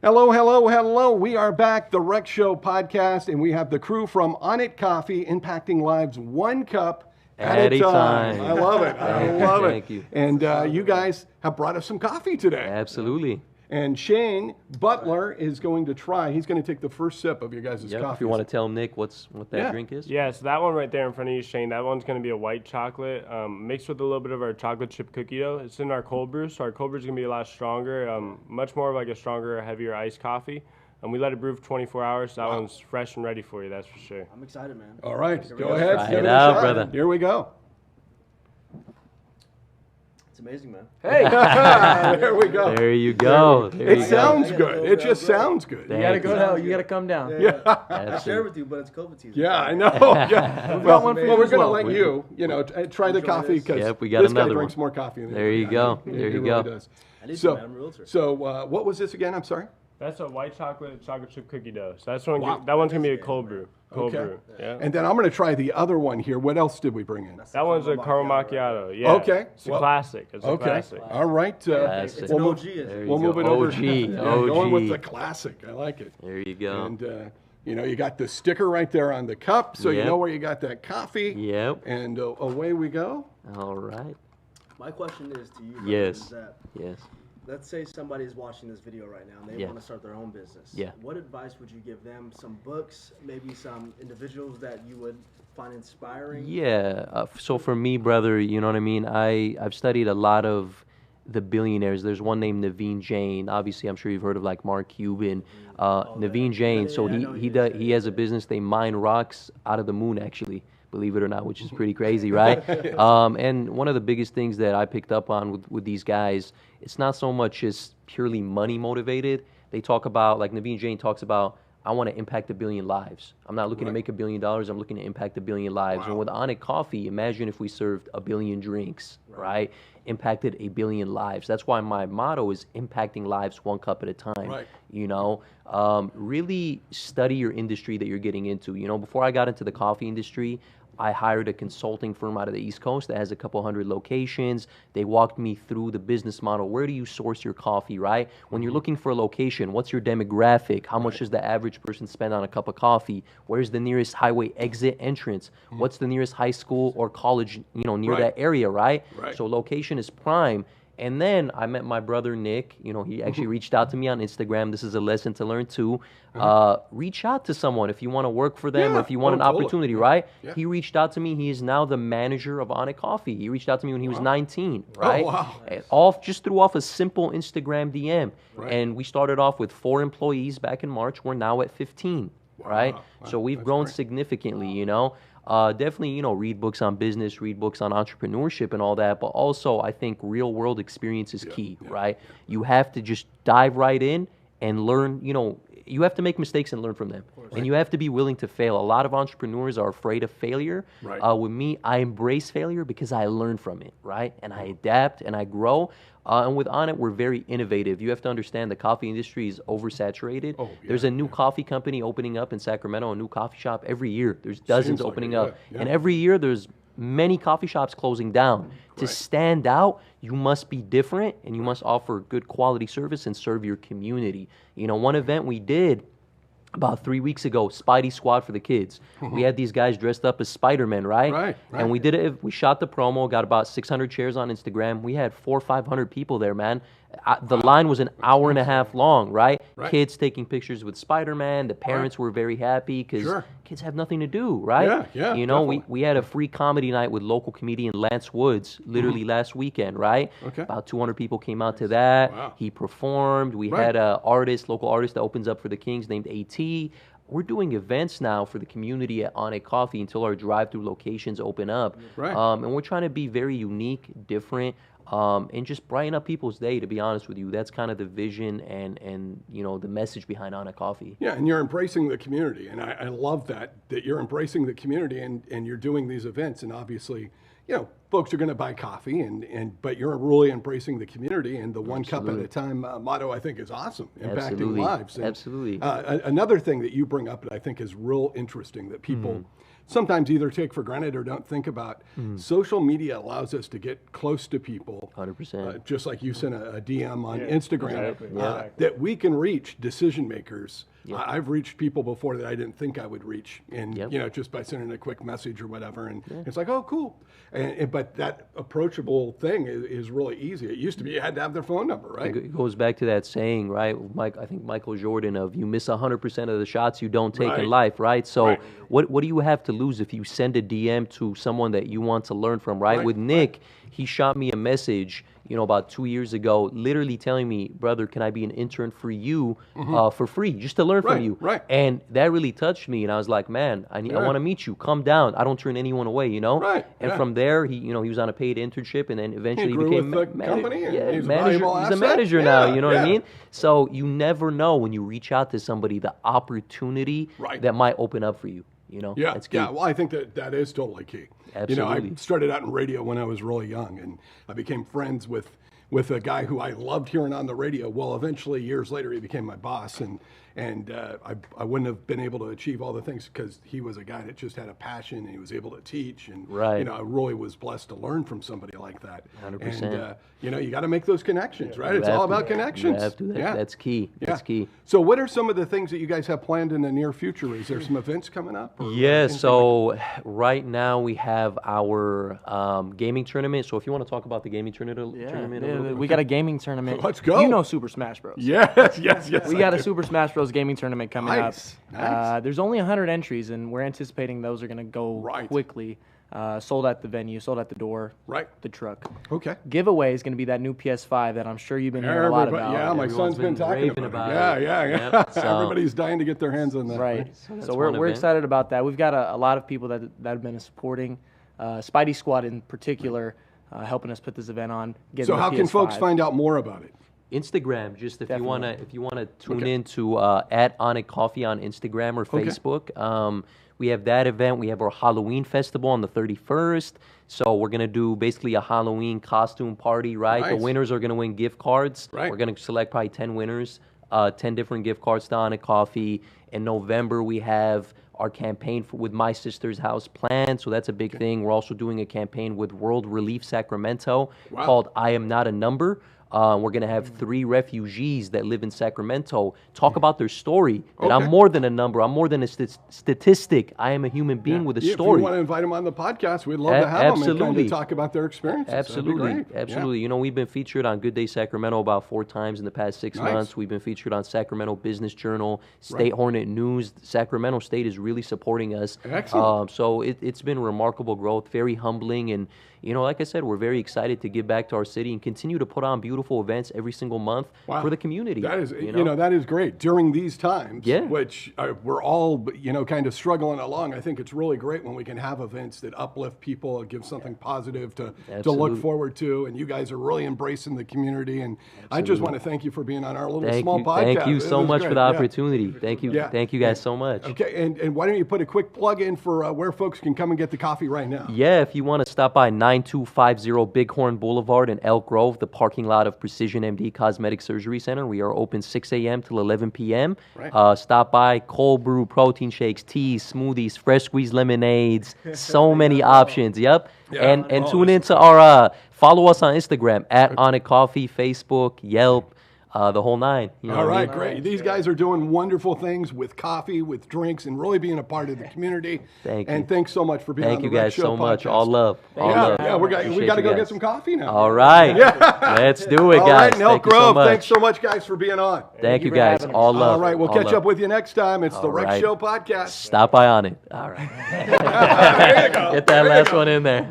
Hello, hello, hello. We are back, the Rec Show podcast, and we have the crew from Onit Coffee impacting lives one cup at a time. I love it. I love it. Thank you. And you guys have brought us some coffee today. Absolutely. And Shane Butler is going to try. He's going to take the first sip of your guys' coffee. If you want to tell Nick what that drink is. Yeah, so that one right there in front of you, Shane, that one's going to be a white chocolate mixed with a little bit of our chocolate chip cookie dough. It's in our cold brew, so our cold brew is going to be a lot stronger, much more of like a stronger, heavier iced coffee. And we let it brew for 24 hours, so that one's fresh and ready for you, that's for sure. I'm excited, man. All right, go ahead. Try Give it a out, shot. brother. Here we go. It's amazing, man. Hey, there we go. There you go. There you It sounds good. It just sounds good. Thank You gotta you. go down. You gotta come down. I share with you, but it's COVID season. Yeah, I know. Yeah. got one for you we're as going to well. let try the coffee this. because Yep, we got this guy another drinks one. more coffee than There you anybody. go. He There you really go. does. I need So, to, man. I'm a realtor. so what was this again? I'm sorry. That's a white chocolate chip cookie dough. So that's one. That one's going to be a cold brew. Cold brew. Yeah. And then I'm going to try the other one here. What else did we bring in? That one's a caramel macchiato. Yeah. Okay. It's a classic. It's a classic. All right. Classic. It's an we'll OG. There you we'll go. move it over. OG. Yeah, OG. Going with the classic. I like it. There you go. And you got the sticker right there on the cup, so you Yep. know where you got that coffee. Yep. And away we go. All right. My question is to you, brother, Yes. is that Yes. let's say somebody is watching this video right now and they Yeah. want to start their own business. Yeah. What advice would you give them? Some books, maybe some individuals that you would find inspiring? Yeah. So for me, brother, you know what I mean? I've studied a lot of the billionaires. There's one named Naveen Jain. Obviously, I'm sure you've heard of like Mark Cuban. Naveen Jain. Yeah, So I know he has a business. They mine rocks out of the moon, actually. Believe it or not, which is pretty crazy, right? And one of the biggest things that I picked up on with these guys, it's not so much just purely money motivated. They talk about, like Naveen Jain talks about, I want to impact 1 billion lives. I'm not looking to make $1 billion. I'm looking to impact 1 billion lives. And with Onit Coffee, imagine if we served 1 billion drinks, right? Impacted 1 billion lives. That's why my motto is impacting lives one cup at a time. Right. You know, really study your industry that you're getting into. You know, before I got into the coffee industry, I hired a consulting firm out of the East Coast that has a couple hundred locations. They walked me through the business model. Where do you source your coffee, right? When you're looking for a location, what's your demographic? How much does the average person spend on a cup of coffee? Where's the nearest highway exit entrance? What's the nearest high school or college, near that area, right? Right. So location is prime. And then I met my brother Nick. He actually reached out to me on Instagram. This is a lesson to learn too. Reach out to someone if you want to work for them or if you want an totally. opportunity, right? Yeah. He reached out to me. He is now the manager of Onit Coffee. He reached out to me when he was 19, right? wow. And just threw off a simple Instagram DM. Right. And we started off with 4 employees back in March. We're now at 15, right? Wow. So we've That's grown great. significantly, Definitely, read books on business, read books on entrepreneurship and all that. But also, I think real world experience is key, right? You have to just dive right in and learn, you have to make mistakes and learn from them. And you have to be willing to fail. A lot of entrepreneurs are afraid of failure. Right. With me, I embrace failure because I learn from it, right? And I adapt and I grow. And with Onit, we're very innovative. You have to understand the coffee industry is oversaturated. Oh, yeah, There's a new coffee company opening up in Sacramento, a new coffee shop every year. There's dozens Seems like opening it, up. yeah. And every year there's many coffee shops closing down. To stand out, you must be different and you must offer good quality service and serve your community. One event we did about 3 weeks ago, Spidey Squad for the kids. We had these guys dressed up as Spider-Man, right? Right. And we did it. We shot the promo, got about 600 chairs on Instagram. We had 400 or 500 people there, man. The line was an hour and a half long, right? Kids taking pictures with Spider-Man. The parents were very happy because kids have nothing to do, right? Yeah, we had a free comedy night with local comedian Lance Woods literally last weekend, right? Okay. About 200 people came out to that. Wow. He performed. We had a local artist that opens up for the Kings named AT. We're doing events now for the community at Onit Coffee until our drive-through locations open up. Right. And we're trying to be very unique, different, and just brighten up people's day, to be honest with you. That's kind of the vision and the message behind Onit Coffee. Yeah, and you're embracing the community, and I love that you're embracing the community and you're doing these events, and obviously, folks are going to buy coffee, but you're really embracing the community, and the one cup at a time motto I think is awesome, impacting Absolutely. lives. And, Absolutely. Another thing that you bring up that I think is real interesting that people sometimes either take for granted or don't think about. Social media allows us to get close to people. 100%. Just like you sent a DM on Instagram, exactly. that we can reach decision makers. I've reached people before that I didn't think I would reach, and just by sending a quick message or whatever, and it's like, oh, cool. But that approachable thing is really easy. It used to be you had to have their phone number, right? It goes back to that saying, right? I think Michael Jordan of you miss 100% of the shots you don't take in life, right? So what do you have to lose if you send a DM to someone that you want to learn from, right? With Nick, he shot me a message, about 2 years ago, literally telling me, brother, can I be an intern for you for free, just to learn from you? Right. And that really touched me, and I was like, man, I want to meet you. Come down. I don't turn anyone away, Right. And from there, he was on a paid internship, and then eventually grew became with the company, and he's a manager. valuable He's a asset. manager now. You know what I Yeah. mean? So you never know when you reach out to somebody the opportunity that might open up for you. Yeah, That's key. Well, I think that is totally key. Absolutely. I started out in radio when I was really young, and I became friends with a guy who I loved hearing on the radio. Well, eventually, years later, he became my boss, and I wouldn't have been able to achieve all the things because he was a guy that just had a passion, and he was able to teach, and I really was blessed to learn from somebody like that. 100%. And you got to make those connections, right? It's all about connections. You have to. That's key. Yeah. That's key. So, what are some of the things that you guys have planned in the near future? Is there some events coming up? or Yeah, anything so right now we have our gaming tournament. So if you want to talk about the gaming tournament a little bit. We got a gaming tournament. Let's go. You know Super Smash Bros. Yes. We got a Super Smash Bros. Gaming tournament coming Nice, up. nice. There's only 100 entries, and we're anticipating those are going to go quickly. Sold at the venue, sold at the door, the truck. Okay. Giveaway is going to be that new PS5 that I'm sure you've been hearing a lot about. Yeah, my Everyone's son's been been talking raving about about it. it. Yeah. Yep, so- Everybody's dying to get their hands on that. Right. that's So one we're event. excited about that. We've got a lot of people that have been supporting, Spidey Squad in particular, helping us put this event on. So how can folks find out more about it? Instagram, just if Definitely. you wanna tune in to at Onit Coffee on Instagram or Facebook. We have that event. We have our Halloween festival on the 31st. So we're gonna do basically a Halloween costume party, right? The Nice. winners are gonna win gift cards. Right. We're gonna select probably 10 winners, 10 different gift cards to Onit Coffee. In November, we have our campaign with My Sister's House planned, so that's a big thing. We're also doing a campaign with World Relief Sacramento called I Am Not a Number. We're going to have 3 refugees that live in Sacramento talk about their story, that I'm more than a number. I'm more than a statistic. I am a human being with a If story. you want to invite them on the podcast, we'd love to have them and kind Absolutely. of talk about their experiences. Absolutely, That'd be great. absolutely. Yeah. We've been featured on Good Day Sacramento about 4 times in the past 6 Nice. months. We've been featured on Sacramento Business Journal, State Hornet News. Sacramento State is really supporting us. Excellent. So it's been remarkable growth, very humbling, and like I said, we're very excited to give back to our city and continue to put on beautiful events every single month for the community. That is, that is great during these times, Yeah. which we're all, kind of struggling along. I think it's really great when we can have events that uplift people and give something positive to look Absolutely. forward to. And you guys are really embracing the community. And I just want to thank you for being on our little small podcast. Thank you It so was much great. for the Yeah. opportunity. Thank you. Yeah. Thank you guys so much. Okay, and why don't you put a quick plug in for where folks can come and get the coffee right now? Yeah, if you want to stop by 9250 Bighorn Boulevard in Elk Grove, the parking lot of Precision MD Cosmetic Surgery Center. We are open 6 a.m. till 11 p.m. Stop by, cold brew, protein shakes, teas, smoothies, fresh squeezed lemonades, so many options. Yep. And tune into our, follow us on Instagram at Onit Coffee, Facebook, Yelp, the whole 9. You know All what I right, mean? great. These guys are doing wonderful things with coffee, with drinks, and really being a part of the community. Thank you. And thanks so much for being Thank on you the Red guys Show so much. podcast. All love. All love. Yeah, we Appreciate got to you go guys. get some coffee now. All right. Let's do it, All guys. right, in Elk Thank you so Grove, much. thanks so much, guys, for being on. Thank you for guys. having us. All love. All right, we'll All catch love. up with you next time. It's the All Rex right. Show podcast. Stop by on it. All right. There you go. Get that last one in there.